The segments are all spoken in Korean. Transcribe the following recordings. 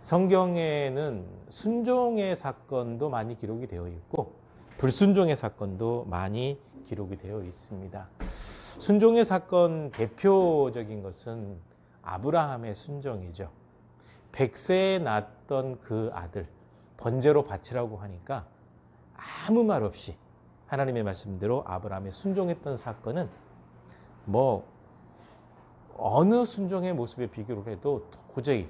성경에는 순종의 사건도 많이 기록이 되어 있고 불순종의 사건도 많이 기록이 되어 있습니다. 순종의 사건 대표적인 것은 아브라함의 순종이죠. 100세에 낳았던 그 아들 번제로 바치라고 하니까 아무 말 없이 하나님의 말씀대로 아브라함이 순종했던 사건은 어느 순종의 모습에 비교를 해도 도저히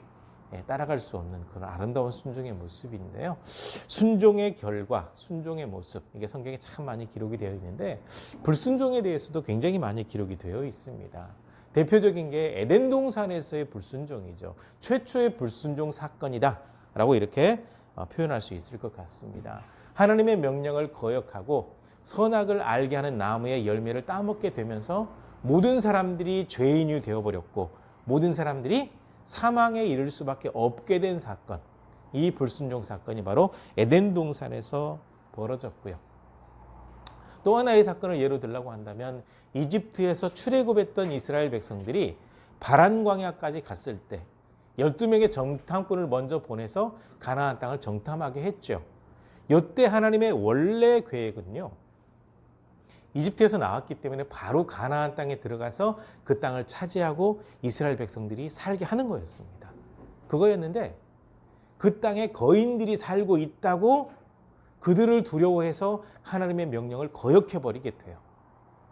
따라갈 수 없는 그런 아름다운 순종의 모습인데요. 순종의 결과, 순종의 모습, 이게 성경에 참 많이 기록이 되어 있는데 불순종에 대해서도 굉장히 많이 기록이 되어 있습니다. 대표적인 게 에덴 동산에서의 불순종이죠. 최초의 불순종 사건이다 라고 이렇게 표현할 수 있을 것 같습니다. 하나님의 명령을 거역하고 선악을 알게 하는 나무의 열매를 따먹게 되면서 모든 사람들이 죄인이 되어버렸고 모든 사람들이 사망에 이를 수밖에 없게 된 사건, 이 불순종 사건이 바로 에덴 동산에서 벌어졌고요. 또 하나의 사건을 예로 들라고 한다면 이집트에서 출애굽했던 이스라엘 백성들이 바란 광야까지 갔을 때 12명의 정탐꾼을 먼저 보내서 가나안 땅을 정탐하게 했죠. 이때 하나님의 원래 계획은요, 이집트에서 나왔기 때문에 바로 가나안 땅에 들어가서 그 땅을 차지하고 이스라엘 백성들이 살게 하는 거였습니다. 그거였는데 그 땅에 거인들이 살고 있다고 그들을 두려워해서 하나님의 명령을 거역해버리게 돼요.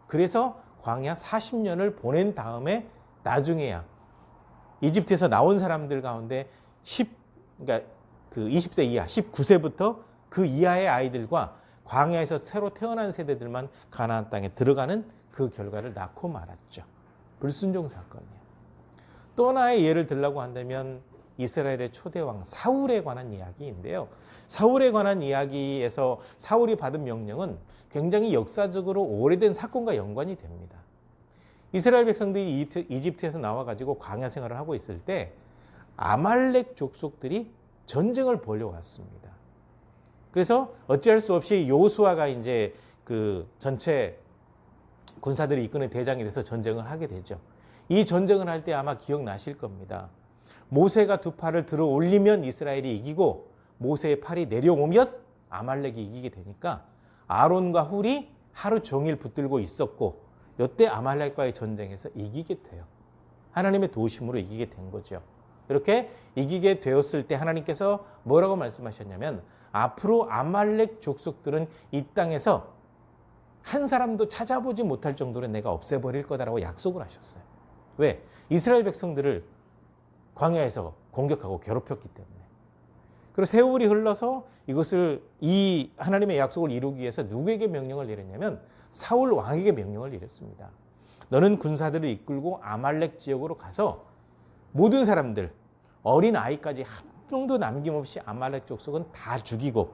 그래서 광야 40년을 보낸 다음에 나중에야 이집트에서 나온 사람들 가운데 20세 이하, 19세부터 그 이하의 아이들과 광야에서 새로 태어난 세대들만 가나안 땅에 들어가는 그 결과를 낳고 말았죠. 불순종 사건이에요. 또 하나의 예를 들라고 한다면 이스라엘의 초대왕 사울에 관한 이야기인데요. 사울에 관한 이야기에서 사울이 받은 명령은 굉장히 역사적으로 오래된 사건과 연관이 됩니다. 이스라엘 백성들이 이집트에서 나와가지고 광야 생활을 하고 있을 때 아말렉 족속들이 전쟁을 벌여왔습니다. 그래서 어찌할 수 없이 여호수아가 이제 그 전체 군사들이 이끄는 대장이 돼서 전쟁을 하게 되죠. 이 전쟁을 할 때 아마 기억나실 겁니다. 모세가 두 팔을 들어 올리면 이스라엘이 이기고 모세의 팔이 내려오면 아말렉이 이기게 되니까 아론과 훌이 하루 종일 붙들고 있었고 이때 아말렉과의 전쟁에서 이기게 돼요. 하나님의 도우심으로 이기게 된 거죠. 이렇게 이기게 되었을 때 하나님께서 뭐라고 말씀하셨냐면 앞으로 아말렉 족속들은 이 땅에서 한 사람도 찾아보지 못할 정도로 내가 없애버릴 거다라고 약속을 하셨어요. 왜? 이스라엘 백성들을 광야에서 공격하고 괴롭혔기 때문에. 그리고 세월이 흘러서 이 하나님의 약속을 이루기 위해서 누구에게 명령을 내렸냐면 사울 왕에게 명령을 내렸습니다. 너는 군사들을 이끌고 아말렉 지역으로 가서 모든 사람들, 어린 아이까지 한 명도 남김없이 아말렉 족속은 다 죽이고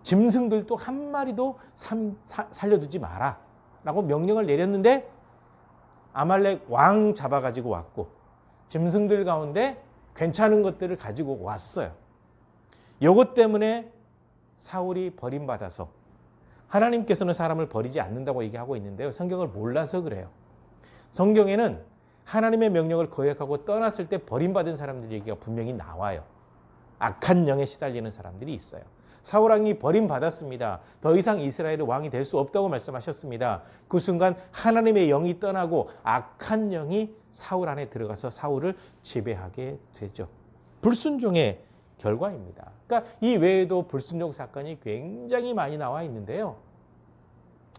짐승들도 한 마리도 살려두지 마라 라고 명령을 내렸는데 아말렉 왕 잡아가지고 왔고 짐승들 가운데 괜찮은 것들을 가지고 왔어요. 요것 때문에 사울이 버림받아서 하나님께서는 사람을 버리지 않는다고 얘기하고 있는데요. 성경을 몰라서 그래요. 성경에는 하나님의 명령을 거역하고 떠났을 때 버림받은 사람들 얘기가 분명히 나와요. 악한 영에 시달리는 사람들이 있어요. 사울 왕이 버림받았습니다. 더 이상 이스라엘의 왕이 될 수 없다고 말씀하셨습니다. 그 순간 하나님의 영이 떠나고 악한 영이 사울 안에 들어가서 사울을 지배하게 되죠. 불순종의 결과입니다. 그러니까 이 외에도 불순종 사건이 굉장히 많이 나와 있는데요.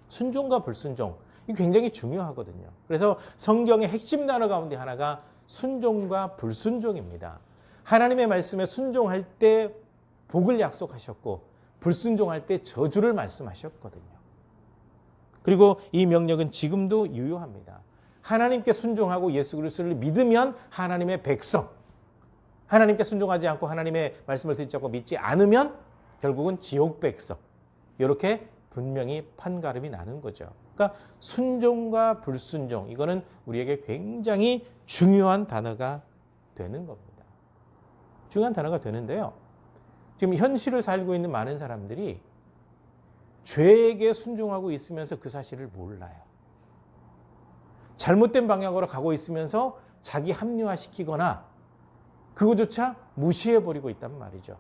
순종과 불순종, 이게 굉장히 중요하거든요. 그래서 성경의 핵심 단어 가운데 하나가 순종과 불순종입니다. 하나님의 말씀에 순종할 때 복을 약속하셨고 불순종할 때 저주를 말씀하셨거든요. 그리고 이 명령은 지금도 유효합니다. 하나님께 순종하고 예수 그리스도를 믿으면 하나님의 백성, 하나님께 순종하지 않고 하나님의 말씀을 듣지 않고 믿지 않으면 결국은 지옥 백성, 이렇게 분명히 판가름이 나는 거죠. 그러니까 순종과 불순종, 이거는 우리에게 굉장히 중요한 단어가 되는 겁니다. 중요한 단어가 되는데요. 지금 현실을 살고 있는 많은 사람들이 죄에게 순종하고 있으면서 그 사실을 몰라요. 잘못된 방향으로 가고 있으면서 자기 합리화시키거나 그거조차 무시해버리고 있단 말이죠.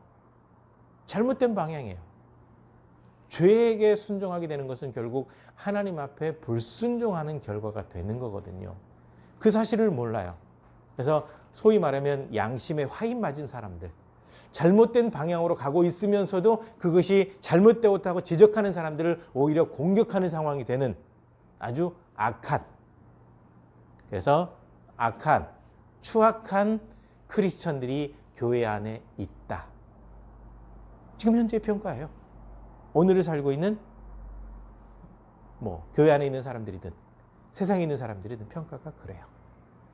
잘못된 방향이에요. 죄에게 순종하게 되는 것은 결국 하나님 앞에 불순종하는 결과가 되는 거거든요. 그 사실을 몰라요. 그래서 소위 말하면 양심에 화인 맞은 사람들, 잘못된 방향으로 가고 있으면서도 그것이 잘못되었다고 지적하는 사람들을 오히려 공격하는 상황이 되는 아주 악한, 그래서 악한, 추악한 크리스천들이 교회 안에 있다. 지금 현재의 평가예요. 오늘을 살고 있는 교회 안에 있는 사람들이든 세상에 있는 사람들이든 평가가 그래요.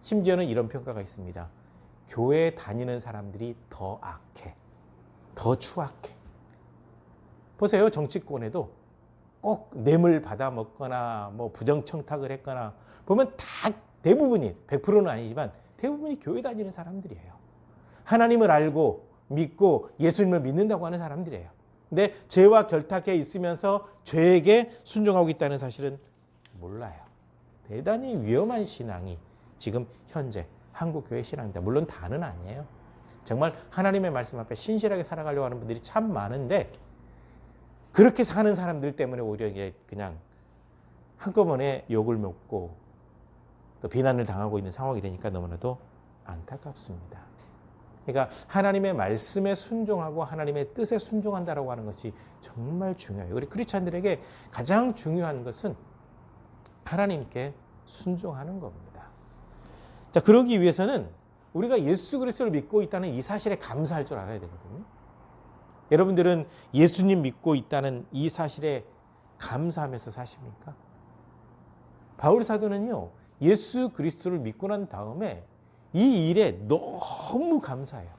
심지어는 이런 평가가 있습니다. 교회에 다니는 사람들이 더 악해, 더 추악해. 보세요. 정치권에도 꼭 뇌물 받아 먹거나 부정청탁을 했거나 보면 다 대부분이, 100%는 아니지만 대부분이 교회 다니는 사람들이에요. 하나님을 알고 믿고 예수님을 믿는다고 하는 사람들이에요. 근데 죄와 결탁해 있으면서 죄에게 순종하고 있다는 사실은 몰라요. 대단히 위험한 신앙이 지금 현재 한국교회 신앙입니다. 물론 다는 아니에요. 정말 하나님의 말씀 앞에 신실하게 살아가려고 하는 분들이 참 많은데 그렇게 사는 사람들 때문에 오히려 이게 그냥 한꺼번에 욕을 먹고 또 비난을 당하고 있는 상황이 되니까 너무나도 안타깝습니다. 그러니까 하나님의 말씀에 순종하고 하나님의 뜻에 순종한다라고 하는 것이 정말 중요해요. 우리 크리스찬들에게 가장 중요한 것은 하나님께 순종하는 겁니다. 자, 그러기 위해서는 우리가 예수 그리스도를 믿고 있다는 이 사실에 감사할 줄 알아야 되거든요. 여러분들은 예수님 믿고 있다는 이 사실에 감사하면서 사십니까? 바울 사도는요, 예수 그리스도를 믿고 난 다음에 이 일에 너무 감사해요.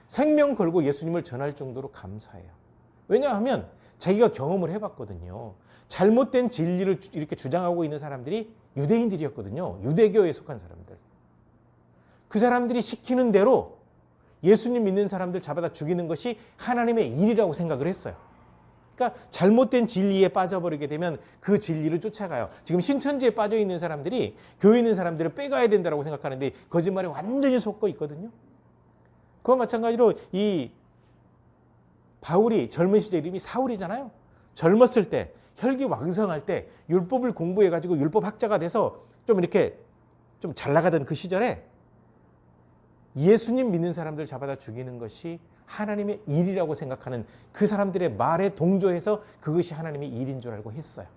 생명 걸고 예수님을 전할 정도로 감사해요. 왜냐하면 자기가 경험을 해봤거든요. 잘못된 진리를 이렇게 주장하고 있는 사람들이 유대인들이었거든요. 유대교에 속한 사람들. 그 사람들이 시키는 대로 예수님 믿는 사람들 잡아다 죽이는 것이 하나님의 일이라고 생각을 했어요. 그러니까 잘못된 진리에 빠져버리게 되면 그 진리를 쫓아가요. 지금 신천지에 빠져 있는 사람들이 교회 있는 사람들을 빼가야 된다고 생각하는데 거짓말에 완전히 속고 있거든요. 그와 마찬가지로 이 바울이 젊은 시절 이름이 사울이잖아요. 젊었을 때 혈기왕성할 때 율법을 공부해가지고 율법학자가 돼서 좀 이렇게 좀 잘 나가던 그 시절에 예수님 믿는 사람들 잡아다 죽이는 것이 하나님의 일이라고 생각하는 그 사람들의 말에 동조해서 그것이 하나님의 일인 줄 알고 했어요.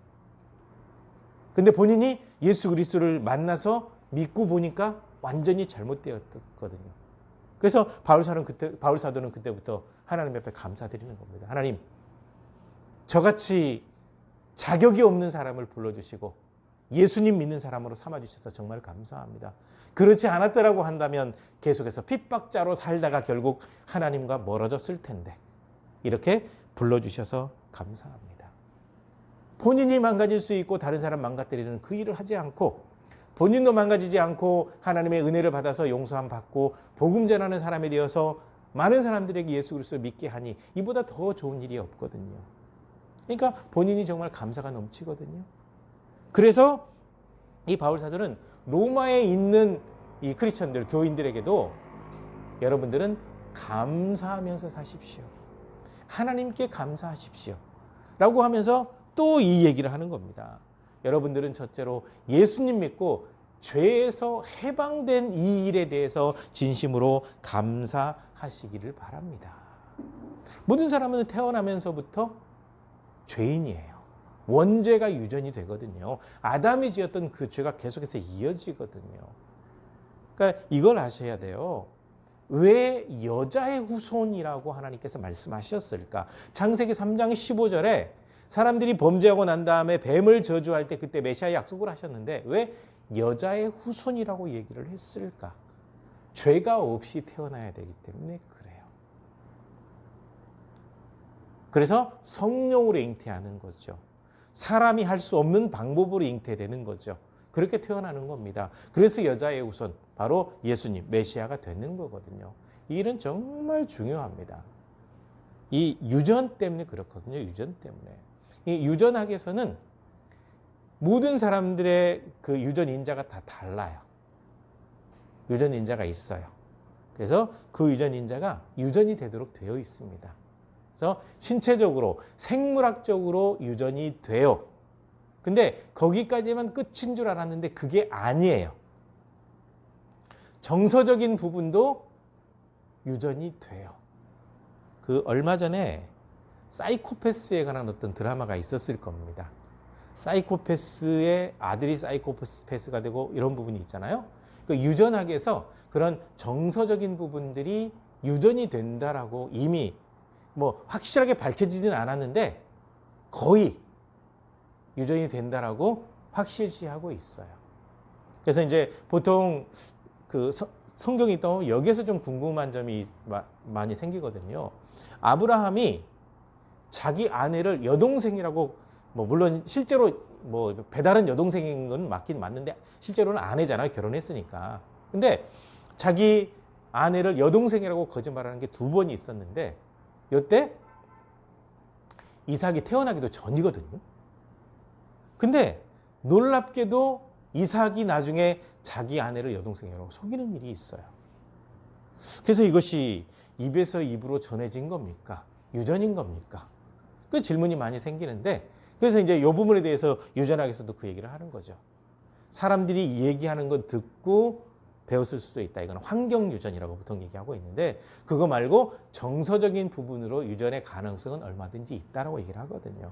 근데 본인이 예수 그리스도를 만나서 믿고 보니까 완전히 잘못되었거든요. 그래서 바울 사도는 그때부터 하나님 앞에 감사드리는 겁니다. 하나님, 저같이 자격이 없는 사람을 불러주시고 예수님 믿는 사람으로 삼아주셔서 정말 감사합니다. 그렇지 않았더라고 한다면 계속해서 핍박자로 살다가 결국 하나님과 멀어졌을 텐데 이렇게 불러주셔서 감사합니다. 본인이 망가질 수 있고 다른 사람 망가뜨리는 그 일을 하지 않고 본인도 망가지지 않고 하나님의 은혜를 받아서 용서함 받고 복음 전하는 사람이 되어서 많은 사람들에게 예수 그리스도를 믿게 하니 이보다 더 좋은 일이 없거든요. 그러니까 본인이 정말 감사가 넘치거든요. 그래서 이 바울 사도는 로마에 있는 이 크리스천들, 교인들에게도 여러분들은 감사하면서 사십시오. 하나님께 감사하십시오. 라고 하면서 또 이 얘기를 하는 겁니다. 여러분들은 첫째로 예수님 믿고 죄에서 해방된 이 일에 대해서 진심으로 감사하시기를 바랍니다. 모든 사람은 태어나면서부터 죄인이에요. 원죄가 유전이 되거든요. 아담이 지었던 그 죄가 계속해서 이어지거든요. 그러니까 이걸 아셔야 돼요. 왜 여자의 후손이라고 하나님께서 말씀하셨을까? 창세기 3장 15절에 사람들이 범죄하고 난 다음에 뱀을 저주할 때 그때 메시아 약속을 하셨는데 왜 여자의 후손이라고 얘기를 했을까? 죄가 없이 태어나야 되기 때문에 그래요. 그래서 성령으로 잉태하는 거죠. 사람이 할 수 없는 방법으로 잉태되는 거죠. 그렇게 태어나는 겁니다. 그래서 여자의 후손, 바로 예수님, 메시아가 되는 거거든요. 이 일은 정말 중요합니다. 이 유전 때문에 그렇거든요. 유전 때문에. 이 유전학에서는 모든 사람들의 그 유전 인자가 다 달라요. 유전 인자가 있어요. 그래서 그 유전인자가 유전이 되도록 되어 있습니다. 그래서 신체적으로 생물학적으로 유전이 돼요. 근데 거기까지만 끝인 줄 알았는데 그게 아니에요. 정서적인 부분도 유전이 돼요. 그 얼마 전에 사이코패스에 관한 어떤 드라마가 있었을 겁니다. 사이코패스의 아들이 사이코패스가 되고 이런 부분이 있잖아요. 그 유전학에서 그런 정서적인 부분들이 유전이 된다라고 이미 뭐 확실하게 밝혀지진 않았는데 거의 유전이 된다라고 확실시하고 있어요. 그래서 이제 보통 그 성경이 있다 보면 여기에서 좀 궁금한 점이 많이 생기거든요. 아브라함이 자기 아내를 여동생이라고 뭐 물론 실제로 뭐 배다른 여동생인 건 맞긴 맞는데 실제로는 아내잖아요. 결혼했으니까. 근데 자기 아내를 여동생이라고 거짓말하는 게 2번이 있었는데 이때 이삭이 태어나기도 전이거든요. 근데 놀랍게도 이삭이 나중에 자기 아내를 여동생이라고 속이는 일이 있어요. 그래서 이것이 입에서 입으로 전해진 겁니까? 유전인 겁니까? 그 질문이 많이 생기는데 그래서 이제 이 부분에 대해서 유전학에서도 그 얘기를 하는 거죠. 사람들이 얘기하는 건 듣고 배웠을 수도 있다. 이건 환경 유전이라고 보통 얘기하고 있는데 그거 말고 정서적인 부분으로 유전의 가능성은 얼마든지 있다라고 얘기를 하거든요.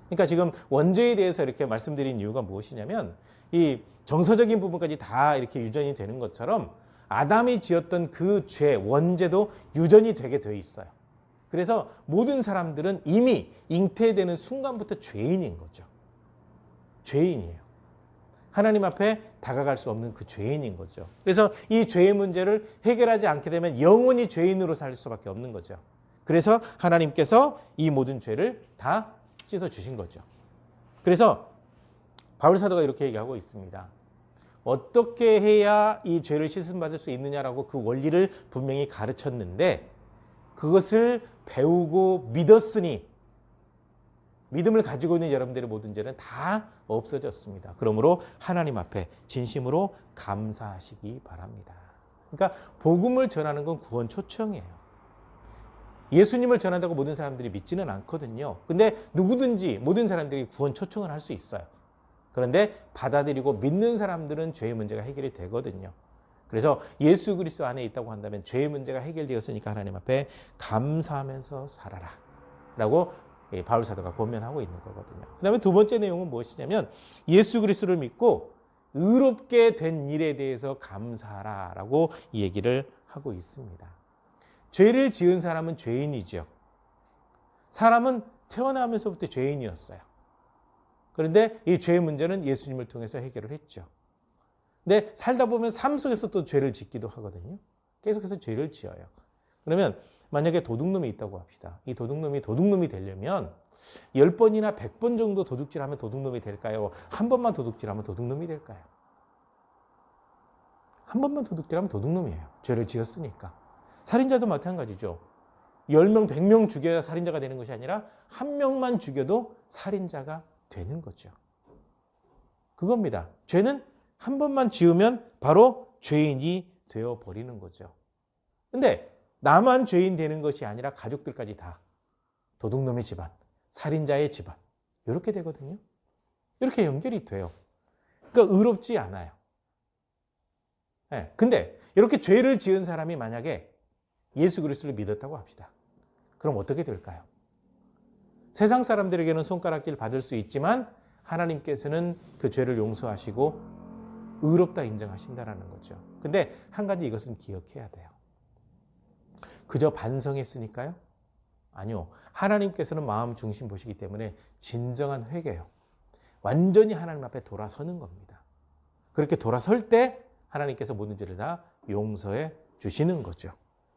그러니까 지금 원죄에 대해서 이렇게 말씀드린 이유가 무엇이냐면 이 정서적인 부분까지 다 이렇게 유전이 되는 것처럼 아담이 지었던 그 죄, 원죄도 유전이 되게 돼 있어요. 그래서 모든 사람들은 이미 잉태되는 순간부터 죄인인 거죠. 죄인이에요. 하나님 앞에 다가갈 수 없는 그 죄인인 거죠. 그래서 이 죄의 문제를 해결하지 않게 되면 영원히 죄인으로 살 수밖에 없는 거죠. 그래서 하나님께서 이 모든 죄를 다 씻어주신 거죠. 그래서 바울 사도가 이렇게 얘기하고 있습니다. 어떻게 해야 이 죄를 씻음받을 수 있느냐라고 그 원리를 분명히 가르쳤는데 그것을 배우고 믿었으니 믿음을 가지고 있는 여러분들의 모든 죄는 다 없어졌습니다. 그러므로 하나님 앞에 진심으로 감사하시기 바랍니다. 그러니까 복음을 전하는 건 구원 초청이에요. 예수님을 전한다고 모든 사람들이 믿지는 않거든요. 근데 누구든지 모든 사람들이 구원 초청을 할 수 있어요. 그런데 받아들이고 믿는 사람들은 죄의 문제가 해결이 되거든요. 그래서 예수 그리스도 안에 있다고 한다면 죄의 문제가 해결되었으니까 하나님 앞에 감사하면서 살아라 라고 바울 사도가 권면하고 있는 거거든요. 그 다음에 2번째 내용은 무엇이냐면 예수 그리스도를 믿고 의롭게 된 일에 대해서 감사하라 라고 이 얘기를 하고 있습니다. 죄를 지은 사람은 죄인이죠. 사람은 태어나면서부터 죄인이었어요. 그런데 이 죄의 문제는 예수님을 통해서 해결을 했죠. 근데 살다 보면 삶 속에서 또 죄를 짓기도 하거든요. 계속해서 죄를 지어요. 그러면 만약에 도둑놈이 있다고 합시다. 이 도둑놈이 되려면 10번이나 100번 정도 도둑질하면 도둑놈이 될까요? 한 번만 도둑질하면 도둑놈이 될까요? 한 번만 도둑질하면 도둑놈이에요. 죄를 지었으니까. 살인자도 마찬가지죠. 10명, 100명 죽여야 살인자가 되는 것이 아니라 한 명만 죽여도 살인자가 되는 거죠. 그겁니다. 죄는 한 번만 지으면 바로 죄인이 되어버리는 거죠. 근데 나만 죄인 되는 것이 아니라 가족들까지 다 도둑놈의 집안, 살인자의 집안 이렇게 되거든요. 이렇게 연결이 돼요. 그러니까 의롭지 않아요. 네. 근데 이렇게 죄를 지은 사람이 만약에 예수 그리스도를 믿었다고 합시다. 그럼 어떻게 될까요? 세상 사람들에게는 손가락질 받을 수 있지만 하나님께서는 그 죄를 용서하시고 의롭다 인정하신다라는 거죠. 근데 한 가지 이것은 기억해야 돼요. 그저 반성했으니까요? 아니요. 하나님께서는 마음 중심 보시기 때문에 진정한 회개요. 완전히 하나님 앞에 돌아서는 겁니다. 그렇게 돌아설 때 하나님께서 모든 죄를 다 용서해 주시는 거죠.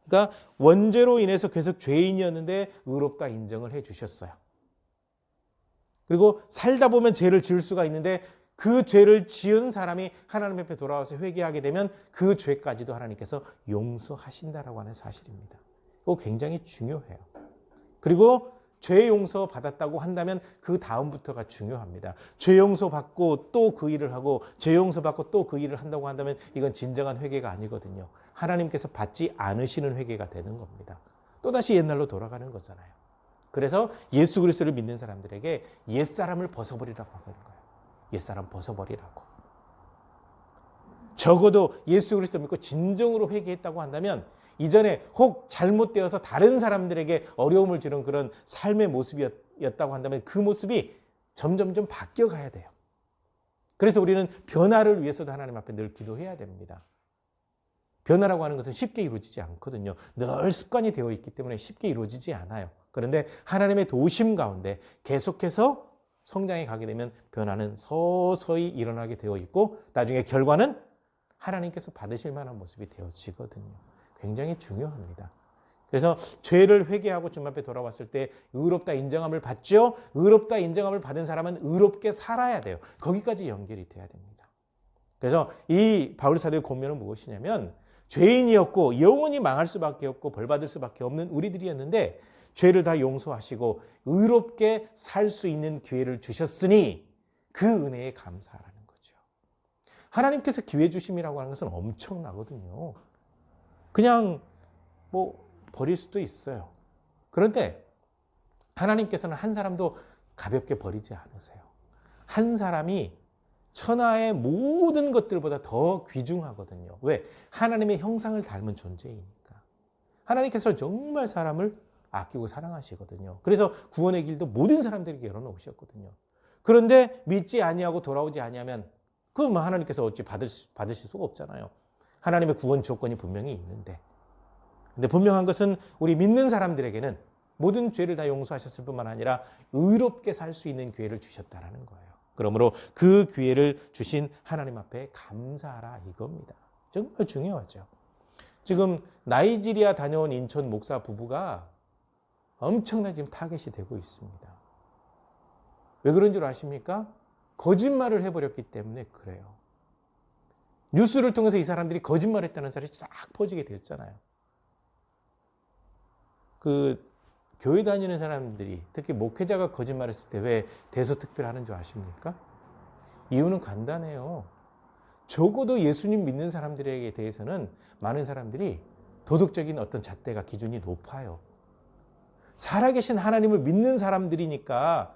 그러니까 원죄로 인해서 계속 죄인이었는데 의롭다 인정을 해 주셨어요. 그리고 살다 보면 죄를 지을 수가 있는데 그 죄를 지은 사람이 하나님 앞에 돌아와서 회개하게 되면 그 죄까지도 하나님께서 용서하신다라고 하는 사실입니다. 이거 굉장히 중요해요. 그리고 죄 용서 받았다고 한다면 그 다음부터가 중요합니다. 죄 용서 받고 또 그 일을 하고 죄 용서 받고 또 그 일을 한다고 한다면 이건 진정한 회개가 아니거든요. 하나님께서 받지 않으시는 회개가 되는 겁니다. 또다시 옛날로 돌아가는 거잖아요. 그래서 예수 그리스도를 믿는 사람들에게 옛사람을 벗어버리라고 하는 거예요. 옛사람 벗어버리라고. 적어도 예수 그리스도 믿고 진정으로 회개했다고 한다면 이전에 혹 잘못되어서 다른 사람들에게 어려움을 주는 그런 삶의 모습이었다고 한다면 그 모습이 점점점 바뀌어가야 돼요. 그래서 우리는 변화를 위해서도 하나님 앞에 늘 기도해야 됩니다. 변화라고 하는 것은 쉽게 이루어지지 않거든요. 늘 습관이 되어 있기 때문에 쉽게 이루어지지 않아요. 그런데 하나님의 도우심 가운데 계속해서 성장해 가게 되면 변화는 서서히 일어나게 되어 있고 나중에 결과는 하나님께서 받으실 만한 모습이 되어지거든요. 굉장히 중요합니다. 그래서 죄를 회개하고 주님 앞에 돌아왔을 때 의롭다 인정함을 받죠. 의롭다 인정함을 받은 사람은 의롭게 살아야 돼요. 거기까지 연결이 돼야 됩니다. 그래서 이 바울 사도의 권면은 무엇이냐면 죄인이었고 영원히 망할 수밖에 없고 벌받을 수밖에 없는 우리들이었는데 죄를 다 용서하시고 의롭게 살 수 있는 기회를 주셨으니 그 은혜에 감사하라는 거죠. 하나님께서 기회 주심이라고 하는 것은 엄청나거든요. 그냥 버릴 수도 있어요. 그런데 하나님께서는 한 사람도 가볍게 버리지 않으세요. 한 사람이 천하의 모든 것들보다 더 귀중하거든요. 왜? 하나님의 형상을 닮은 존재이니까. 하나님께서 정말 사람을 아끼고 사랑하시거든요. 그래서 구원의 길도 모든 사람들에게 열어놓으셨거든요. 그런데 믿지 아니하고 돌아오지 아니하면 그건 하나님께서 어찌 받으실 수가 없잖아요. 하나님의 구원 조건이 분명히 있는데. 근데 분명한 것은 우리 믿는 사람들에게는 모든 죄를 다 용서하셨을 뿐만 아니라 의롭게 살 수 있는 기회를 주셨다라는 거예요. 그러므로 그 기회를 주신 하나님 앞에 감사하라 이겁니다. 정말 중요하죠. 지금 나이지리아 다녀온 인천 목사 부부가 엄청나게 지금 타겟이 되고 있습니다. 왜 그런 줄 아십니까? 거짓말을 해버렸기 때문에 그래요. 뉴스를 통해서 이 사람들이 거짓말했다는 사실이 싹 퍼지게 되었잖아요. 교회 다니는 사람들이 특히 목회자가 거짓말했을 때 왜 대소특필하는 줄 아십니까? 이유는 간단해요. 적어도 예수님 믿는 사람들에게 대해서는 많은 사람들이 도덕적인 어떤 잣대가 기준이 높아요. 살아계신 하나님을 믿는 사람들이니까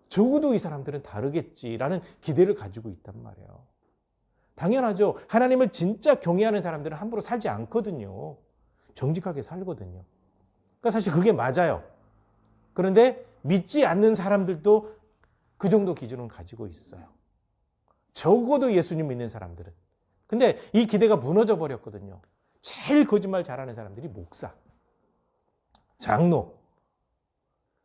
적어도 이 사람들은 다르겠지라는 기대를 가지고 있단 말이에요. 당연하죠. 하나님을 진짜 경외하는 사람들은 함부로 살지 않거든요. 정직하게 살거든요. 그러니까 사실 그게 맞아요. 그런데 믿지 않는 사람들도 그 정도 기준은 가지고 있어요. 적어도 예수님 믿는 사람들은. 근데 이 기대가 무너져 버렸거든요. 제일 거짓말 잘하는 사람들이 목사, 장로,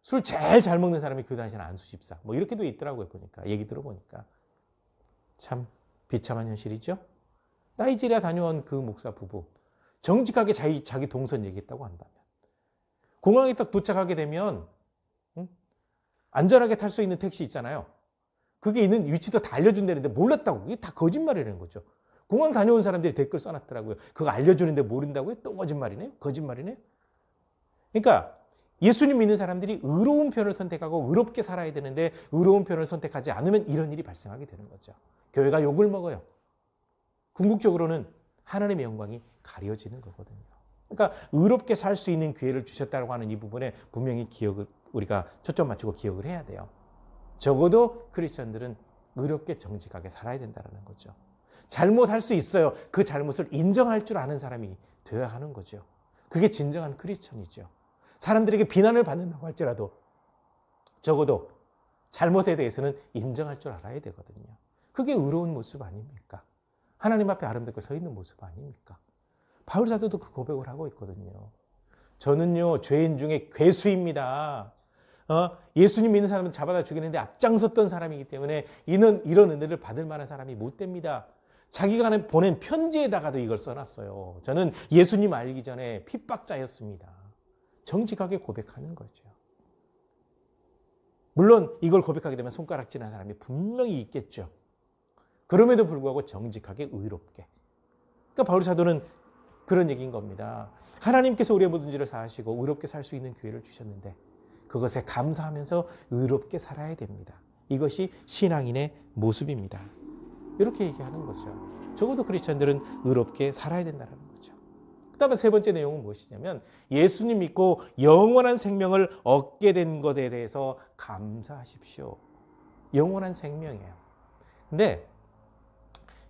술 제일 잘 먹는 사람이 그 당시에는 안수집사. 이렇게도 있더라고요. 보니까 얘기 들어보니까. 참 비참한 현실이죠. 나이지리아 다녀온 그 목사 부부. 정직하게 자기 동선 얘기했다고 한다면. 공항에 딱 도착하게 되면 안전하게 탈 수 있는 택시 있잖아요. 그게 있는 위치도 다 알려준다는데 몰랐다고. 이게 다 거짓말이라는 거죠. 공항 다녀온 사람들이 댓글 써놨더라고요. 그거 알려주는데 모른다고요? 또 거짓말이네요. 거짓말이네요. 그러니까 예수님 믿는 사람들이 의로운 편을 선택하고 의롭게 살아야 되는데 의로운 편을 선택하지 않으면 이런 일이 발생하게 되는 거죠. 교회가 욕을 먹어요. 궁극적으로는 하나님의 영광이 가려지는 거거든요. 그러니까 의롭게 살 수 있는 기회를 주셨다고 하는 이 부분에 분명히 우리가 초점 맞추고 기억을 해야 돼요. 적어도 크리스천들은 의롭게 정직하게 살아야 된다는 거죠. 잘못할 수 있어요. 그 잘못을 인정할 줄 아는 사람이 되어야 하는 거죠. 그게 진정한 크리스천이죠. 사람들에게 비난을 받는다고 할지라도 적어도 잘못에 대해서는 인정할 줄 알아야 되거든요. 그게 의로운 모습 아닙니까? 하나님 앞에 아름답게 서 있는 모습 아닙니까? 바울 사도도 그 고백을 하고 있거든요. 저는요, 죄인 중에 괴수입니다. 예수님 믿는 사람은 잡아다 죽이는데 앞장섰던 사람이기 때문에 이런 은혜를 받을 만한 사람이 못 됩니다. 자기가 보낸 편지에다가도 이걸 써놨어요. 저는 예수님 알기 전에 핍박자였습니다. 정직하게 고백하는 거죠. 물론 이걸 고백하게 되면 손가락질하는 사람이 분명히 있겠죠. 그럼에도 불구하고 정직하게 의롭게. 그러니까 바울 사도는 그런 얘기인 겁니다. 하나님께서 우리의 모든 죄를 사하시고 의롭게 살 수 있는 기회를 주셨는데 그것에 감사하면서 의롭게 살아야 됩니다. 이것이 신앙인의 모습입니다. 이렇게 얘기하는 거죠. 적어도 크리스천들은 의롭게 살아야 된다는 거죠. 그 다음에 세 번째 내용은 무엇이냐면 예수님 믿고 영원한 생명을 얻게 된 것에 대해서 감사하십시오. 영원한 생명이에요. 근데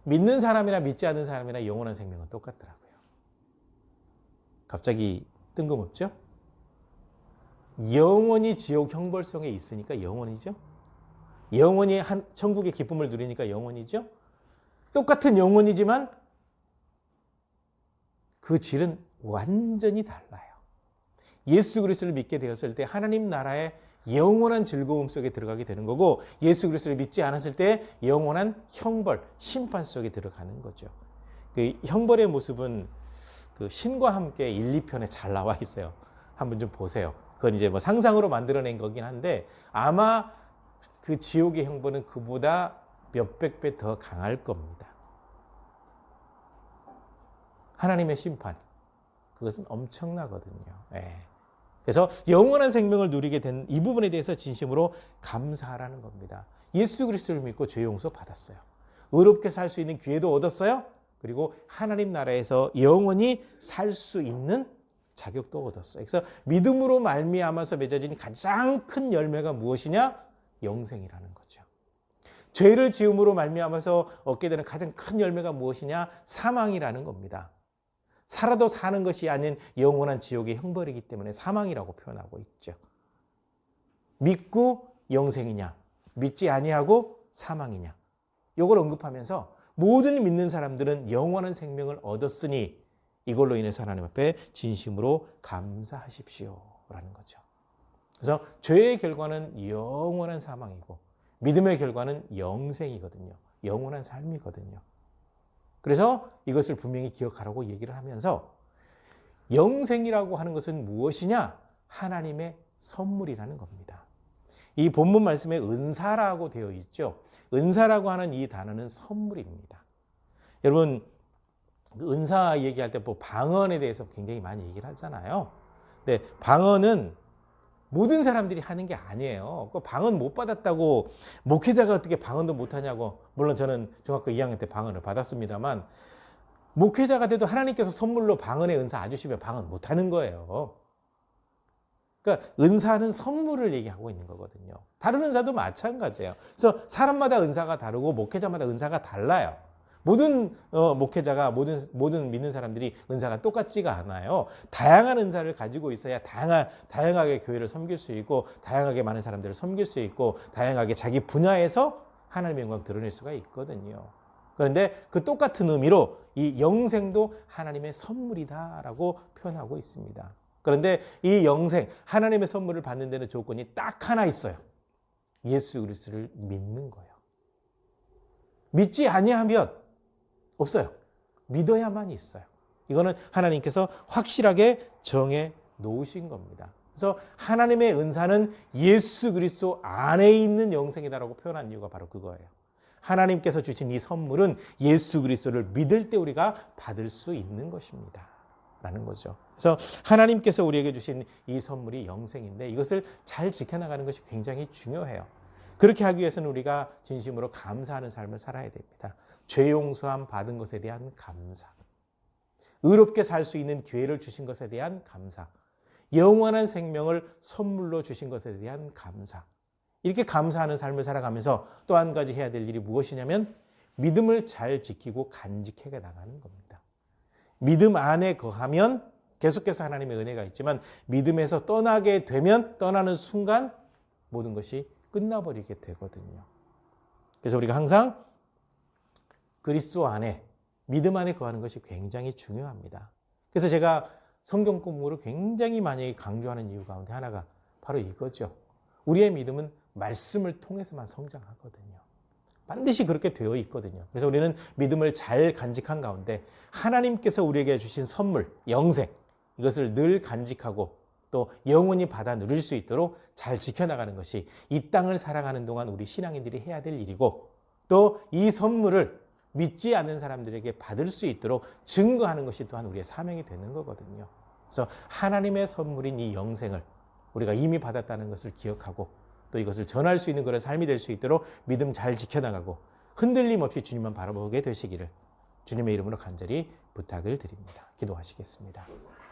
믿는 사람이나 믿지 않는 사람이나 영원한 생명은 똑같더라고요. 갑자기 뜬금없죠? 영원히 지옥 형벌성에 있으니까 영원이죠. 영원히 천국의 기쁨을 누리니까 영원이죠. 똑같은 영원이지만 그 질은 완전히 달라요. 예수 그리스도를 믿게 되었을 때 하나님 나라의 영원한 즐거움 속에 들어가게 되는 거고, 예수 그리스도를 믿지 않았을 때 영원한 형벌, 심판 속에 들어가는 거죠. 그 형벌의 모습은 그 신과 함께 1, 2편에 잘 나와 있어요. 한번 좀 보세요. 그건 이제 뭐 상상으로 만들어낸 거긴 한데 아마 그 지옥의 형벌은 그보다 몇백 배 더 강할 겁니다. 하나님의 심판, 그것은 엄청나거든요. 예. 그래서 영원한 생명을 누리게 된 이 부분에 대해서 진심으로 감사하라는 겁니다. 예수 그리스도를 믿고 죄 용서 받았어요. 의롭게 살 수 있는 기회도 얻었어요. 그리고 하나님 나라에서 영원히 살 수 있는 자격도 얻었어요. 그래서 믿음으로 말미암아서 맺어진 가장 큰 열매가 무엇이냐? 영생이라는 거죠. 죄를 지음으로 말미암아서 얻게 되는 가장 큰 열매가 무엇이냐? 사망이라는 겁니다. 살아도 사는 것이 아닌 영원한 지옥의 형벌이기 때문에 사망이라고 표현하고 있죠. 믿고 영생이냐, 믿지 아니하고 사망이냐, 이걸 언급하면서 모든 믿는 사람들은 영원한 생명을 얻었으니 이걸로 인해서 하나님 앞에 진심으로 감사하십시오라는 거죠. 그래서 죄의 결과는 영원한 사망이고 믿음의 결과는 영생이거든요. 영원한 삶이거든요. 그래서 이것을 분명히 기억하라고 얘기를 하면서 영생이라고 하는 것은 무엇이냐? 하나님의 선물이라는 겁니다. 이 본문 말씀에 은사라고 되어 있죠. 은사라고 하는 이 단어는 선물입니다. 여러분, 은사 얘기할 때 뭐 방언에 대해서 굉장히 많이 얘기를 하잖아요. 근데 방언은 모든 사람들이 하는 게 아니에요. 그 방언 못 받았다고 목회자가 어떻게 방언도 못하냐고. 물론 저는 중학교 2학년 때 방언을 받았습니다만 목회자가 돼도 하나님께서 선물로 방언의 은사 안 주시면 방언 못하는 거예요. 그러니까 은사는 선물을 얘기하고 있는 거거든요. 다른 은사도 마찬가지예요. 그래서 사람마다 은사가 다르고 목회자마다 은사가 달라요. 모든 목회자가 모든 믿는 사람들이 은사가 똑같지가 않아요. 다양한 은사를 가지고 있어야 다양하게 교회를 섬길 수 있고 다양하게 많은 사람들을 섬길 수 있고 다양하게 자기 분야에서 하나님의 영광 드러낼 수가 있거든요. 그런데 그 똑같은 의미로 이 영생도 하나님의 선물이다라고 표현하고 있습니다. 그런데 이 영생, 하나님의 선물을 받는 데는 조건이 딱 하나 있어요. 예수 그리스도를 믿는 거예요. 믿지 아니하면 없어요. 믿어야만 있어요. 이거는 하나님께서 확실하게 정해 놓으신 겁니다. 그래서 하나님의 은사는 예수 그리스도 안에 있는 영생이다라고 표현한 이유가 바로 그거예요. 하나님께서 주신 이 선물은 예수 그리스도를 믿을 때 우리가 받을 수 있는 것입니다. 라는 거죠. 그래서 하나님께서 우리에게 주신 이 선물이 영생인데 이것을 잘 지켜나가는 것이 굉장히 중요해요. 그렇게 하기 위해서는 우리가 진심으로 감사하는 삶을 살아야 됩니다. 죄 용서함 받은 것에 대한 감사, 의롭게 살 수 있는 기회를 주신 것에 대한 감사, 영원한 생명을 선물로 주신 것에 대한 감사, 이렇게 감사하는 삶을 살아가면서 또 한 가지 해야 될 일이 무엇이냐면 믿음을 잘 지키고 간직해 나가는 겁니다. 믿음 안에 거하면 계속해서 하나님의 은혜가 있지만 믿음에서 떠나게 되면 떠나는 순간 모든 것이 끝나버리게 되거든요. 그래서 우리가 항상 그리스도 안에, 믿음 안에 거하는 것이 굉장히 중요합니다. 그래서 제가 성경 공부를 굉장히 많이 강조하는 이유 가운데 하나가 바로 이거죠. 우리의 믿음은 말씀을 통해서만 성장하거든요. 반드시 그렇게 되어 있거든요. 그래서 우리는 믿음을 잘 간직한 가운데 하나님께서 우리에게 주신 선물, 영생, 이것을 늘 간직하고 또 영원히 받아 누릴 수 있도록 잘 지켜나가는 것이 이 땅을 살아가는 동안 우리 신앙인들이 해야 될 일이고 또 이 선물을 믿지 않는 사람들에게 받을 수 있도록 증거하는 것이 또한 우리의 사명이 되는 거거든요. 그래서 하나님의 선물인 이 영생을 우리가 이미 받았다는 것을 기억하고 또 이것을 전할 수 있는 그런 삶이 될 수 있도록 믿음 잘 지켜나가고 흔들림 없이 주님만 바라보게 되시기를 주님의 이름으로 간절히 부탁을 드립니다. 기도하시겠습니다.